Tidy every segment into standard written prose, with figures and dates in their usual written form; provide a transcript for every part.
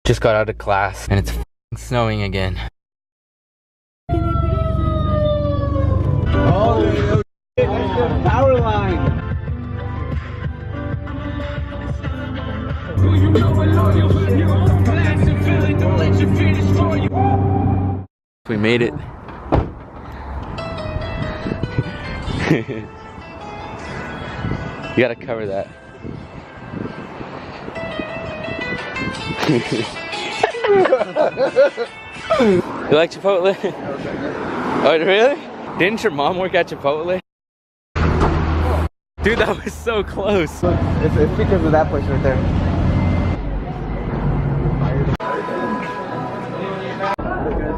Just got out of class and it's snowing again. Oh, that's the power line. We made it. You gotta cover that. You like Chipotle? Oh, really? Didn't your mom work at Chipotle? Dude, that was so close. It's because of that place right there.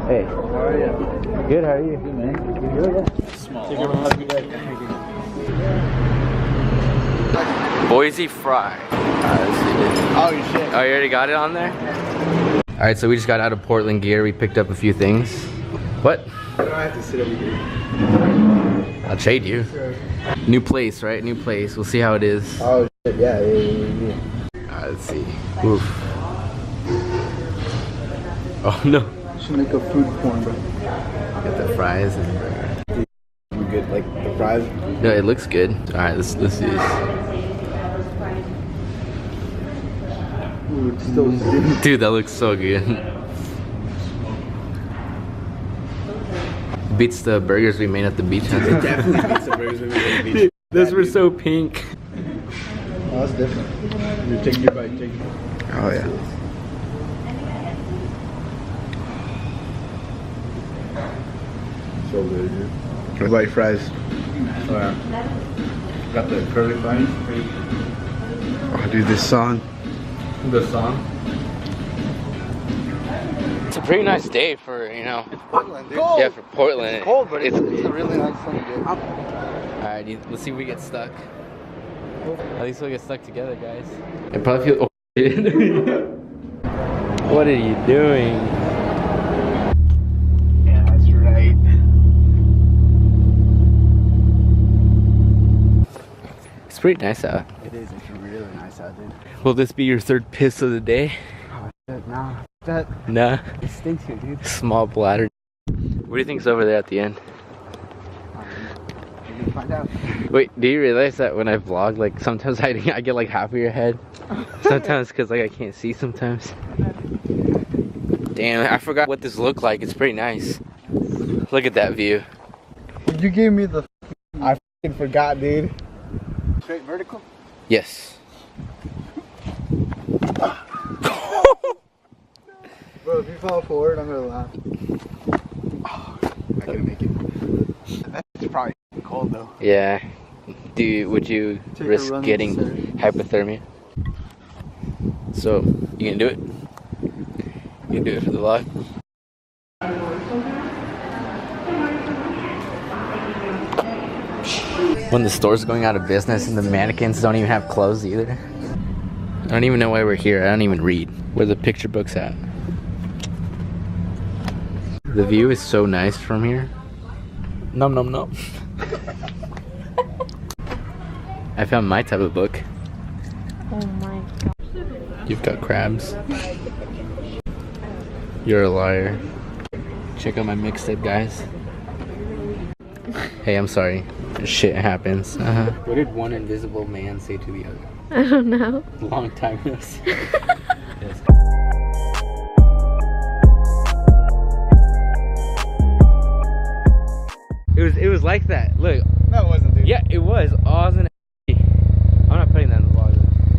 Hey. How are you? Good, how are you? Good, man. You good? Yeah. Small. Take care of a good day. Boise Fry. Oh, you shit. Oh, you already got it on there? Alright, so we just got out of Portland gear. We picked up a few things. What? I don't have to sit over here. I'll trade you. Sure. New place, right? New place. We'll see how it is. Oh, shit. Yeah. Alright, let's see. Oof. Oh, no. Should make a food porn, bro. Got the fries and the burger. You good? Like the fries? No, it looks good. Alright, let's see this. Ooh, it's still steaming. Dude, that looks so good. Beats the burgers we made at the beach. It definitely beats the burgers we made at the beach. Those were so pink. Oh, that's different. You're taking your bite, take it. Oh yeah. So good, dude. What about your fries? Oh, yeah. Got the curly fries. Oh, dude, this song. The song? It's a pretty nice day for, you know. It's Portland, dude. Yeah, for Portland. It's cold, but it's a really nice sunny day. Alright, let's see if we get stuck. At least we'll get stuck together, guys. It probably feels. Oh, shit. What are you doing? Yeah, that's right. It's pretty nice out. It is. It's really nice out, dude. Will this be your third piss of the day? Oh, shit, nah. That Nah. it stinks here, dude. Small bladder. What do you think's over there at the end? You can find out. Wait, do you realize that when I vlog, like sometimes I get like half of your head? Sometimes because like I can't see sometimes. Damn, I forgot what this looked like. It's pretty nice. Look at that view. You gave me the. I fucking forgot, dude. Straight vertical? Yes. Bro, if you fall forward, I'm gonna laugh. Oh, I gotta make it. That's probably cold though. Yeah. Would you Take a risk run getting hypothermia? So, you gonna do it? You can do it for the vlog. When the store's going out of business and the mannequins don't even have clothes either. I don't even know why we're here. I don't even read. Where the picture book's at. The view is so nice from here. Nom nom nom. I found my type of book. Oh my god. You've got crabs. You're a liar. Check out my mixtape, guys. Hey, I'm sorry. Shit happens. What did one invisible man say to the other? I don't know. Long time no see. Yes. It was like that. Look. No, it wasn't, dude. Yeah, it was. Oz and